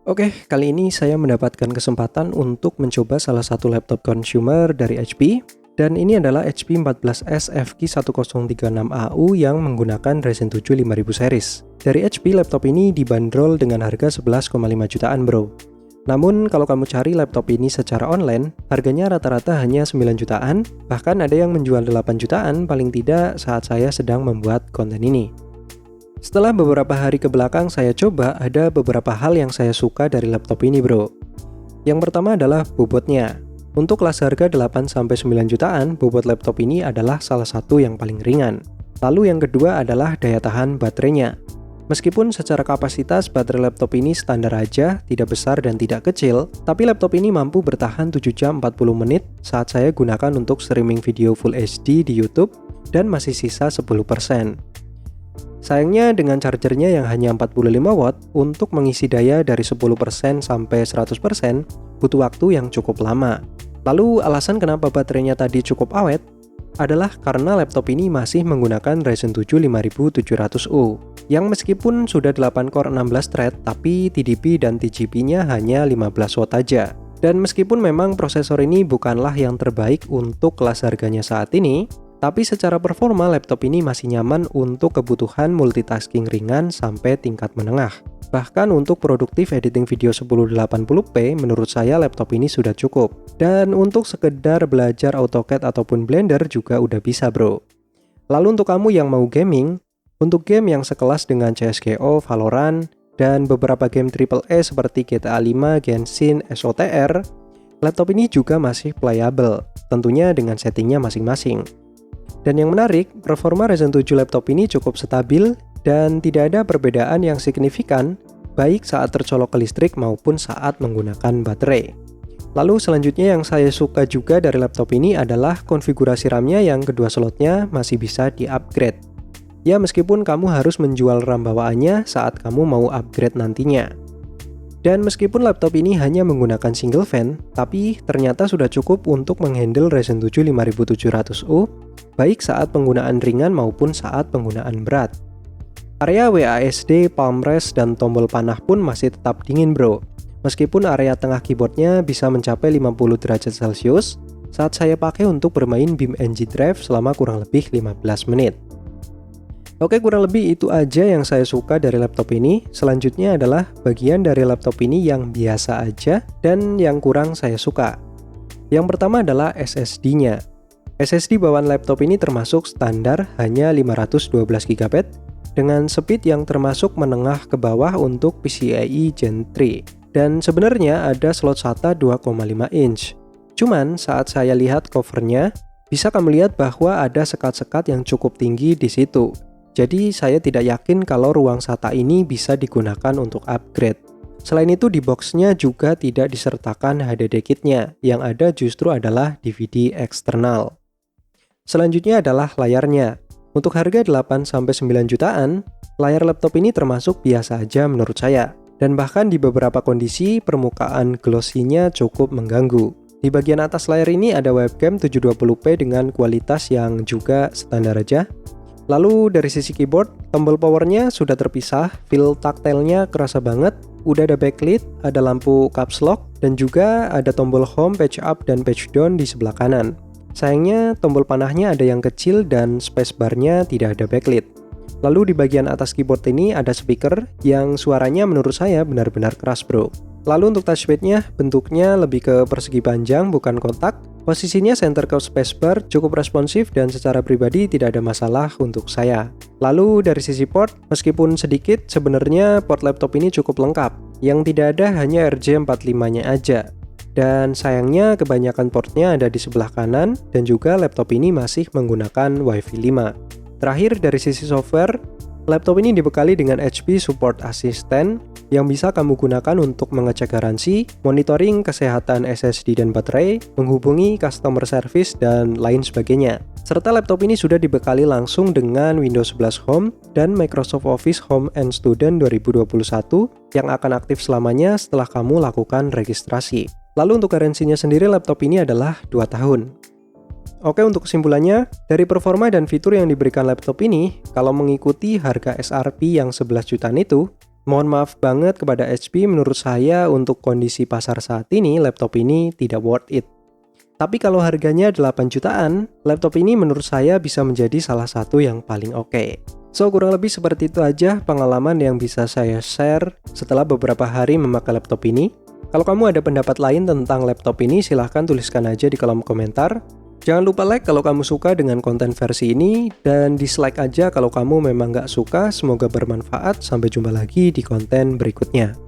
Oke, kali ini saya mendapatkan kesempatan untuk mencoba salah satu laptop consumer dari HP, dan ini adalah HP 14S FQ1036AU yang menggunakan Ryzen 7 5000 series. Dari HP, laptop ini dibanderol dengan harga 11,5 jutaan bro. Namun kalau kamu cari laptop ini secara online, harganya rata-rata hanya 9 jutaan, bahkan ada yang menjual 8 jutaan paling tidak saat saya sedang membuat konten ini. Setelah beberapa hari ke belakang saya coba, ada beberapa hal yang saya suka dari laptop ini bro. Yang pertama adalah bobotnya. Untuk kelas harga 8-9 jutaan, bobot laptop ini adalah salah satu yang paling ringan. Lalu yang kedua adalah daya tahan baterainya. Meskipun secara kapasitas baterai laptop ini standar aja, tidak besar dan tidak kecil, tapi laptop ini mampu bertahan 7 jam 40 menit saat saya gunakan untuk streaming video Full HD di YouTube dan masih sisa 10%. Sayangnya dengan chargernya yang hanya 45 watt, untuk mengisi daya dari 10% sampai 100% butuh waktu yang cukup lama. Lalu alasan kenapa baterainya tadi cukup awet adalah karena laptop ini masih menggunakan Ryzen 7 5700U yang meskipun sudah 8 core 16 thread tapi TDP dan TGP-nya hanya 15 watt aja. Dan meskipun memang prosesor ini bukanlah yang terbaik untuk kelas harganya saat ini, tapi secara performa laptop ini masih nyaman untuk kebutuhan multitasking ringan sampai tingkat menengah. Bahkan untuk produktif editing video 1080p, menurut saya laptop ini sudah cukup. Dan untuk sekedar belajar AutoCAD ataupun Blender juga udah bisa bro. Lalu untuk kamu yang mau gaming, untuk game yang sekelas dengan CSGO, Valorant, dan beberapa game AAA seperti GTA 5, Genshin, SOTR, laptop ini juga masih playable, tentunya dengan settingnya masing-masing. Dan yang menarik, performa Ryzen 7 laptop ini cukup stabil dan tidak ada perbedaan yang signifikan baik saat tercolok ke listrik maupun saat menggunakan baterai. Lalu selanjutnya yang saya suka juga dari laptop ini adalah konfigurasi RAM-nya yang kedua slotnya masih bisa di-upgrade. Ya meskipun kamu harus menjual RAM bawaannya saat kamu mau upgrade nantinya. Dan meskipun laptop ini hanya menggunakan single fan, tapi ternyata sudah cukup untuk menghandle Ryzen 7 5700U, baik saat penggunaan ringan maupun saat penggunaan berat. Area WASD, palm rest, dan tombol panah pun masih tetap dingin bro. Meskipun area tengah keyboardnya bisa mencapai 50 derajat Celcius saat saya pakai untuk bermain BeamNG Drive selama kurang lebih 15 menit. Oke, kurang lebih itu aja yang saya suka dari laptop ini. Selanjutnya adalah bagian dari laptop ini yang biasa aja dan yang kurang saya suka. Yang pertama adalah SSD-nya. SSD bawaan laptop ini termasuk standar hanya 512GB dengan speed yang termasuk menengah ke bawah untuk PCIe Gen 3. Dan sebenarnya ada slot SATA 2,5 inch. Cuman saat saya lihat covernya, bisa kamu lihat bahwa ada sekat-sekat yang cukup tinggi di situ. Jadi saya tidak yakin kalau ruang SATA ini bisa digunakan untuk upgrade. Selain itu di boxnya juga tidak disertakan HDD kitnya, yang ada justru adalah DVD eksternal. Selanjutnya adalah layarnya. Untuk harga 8-9 jutaan, layar laptop ini termasuk biasa aja menurut saya. Dan bahkan di beberapa kondisi permukaan glossy-nya cukup mengganggu. Di bagian atas layar ini ada webcam 720p dengan kualitas yang juga standar aja. Lalu dari sisi keyboard, tombol powernya sudah terpisah, feel tactile-nya kerasa banget, udah ada backlit, ada lampu caps lock, dan juga ada tombol home, page up, dan page down di sebelah kanan. Sayangnya tombol panahnya ada yang kecil dan spacebar-nya tidak ada backlit. Lalu di bagian atas keyboard ini ada speaker yang suaranya menurut saya benar-benar keras bro. Lalu untuk touchpad-nya bentuknya lebih ke persegi panjang bukan kotak. Posisinya center ke spacebar cukup responsif dan secara pribadi tidak ada masalah untuk saya. Lalu dari sisi port, meskipun sedikit, sebenarnya port laptop ini cukup lengkap. Yang tidak ada hanya RJ45-nya aja. Dan sayangnya kebanyakan portnya ada di sebelah kanan dan juga laptop ini masih menggunakan Wi-Fi 5. Terakhir dari sisi software, laptop ini dibekali dengan HP Support Assistant yang bisa kamu gunakan untuk mengecek garansi, monitoring kesehatan SSD dan baterai, menghubungi customer service, dan lain sebagainya. Serta laptop ini sudah dibekali langsung dengan Windows 11 Home dan Microsoft Office Home and Student 2021 yang akan aktif selamanya setelah kamu lakukan registrasi. Lalu untuk garansinya sendiri laptop ini adalah 2 tahun. Oke, untuk kesimpulannya, dari performa dan fitur yang diberikan laptop ini, kalau mengikuti harga SRP yang 11 jutaan itu, Mohon maaf banget kepada HP, menurut saya untuk kondisi pasar saat ini, laptop ini tidak worth it. Tapi kalau harganya 8 jutaan, laptop ini menurut saya bisa menjadi salah satu yang paling oke. So, kurang lebih seperti itu aja pengalaman yang bisa saya share setelah beberapa hari memakai laptop ini. Kalau kamu ada pendapat lain tentang laptop ini, silahkan tuliskan aja di kolom komentar. Jangan lupa like kalau kamu suka dengan konten versi ini, dan dislike aja kalau kamu memang nggak suka. Semoga bermanfaat. Sampai jumpa lagi di konten berikutnya.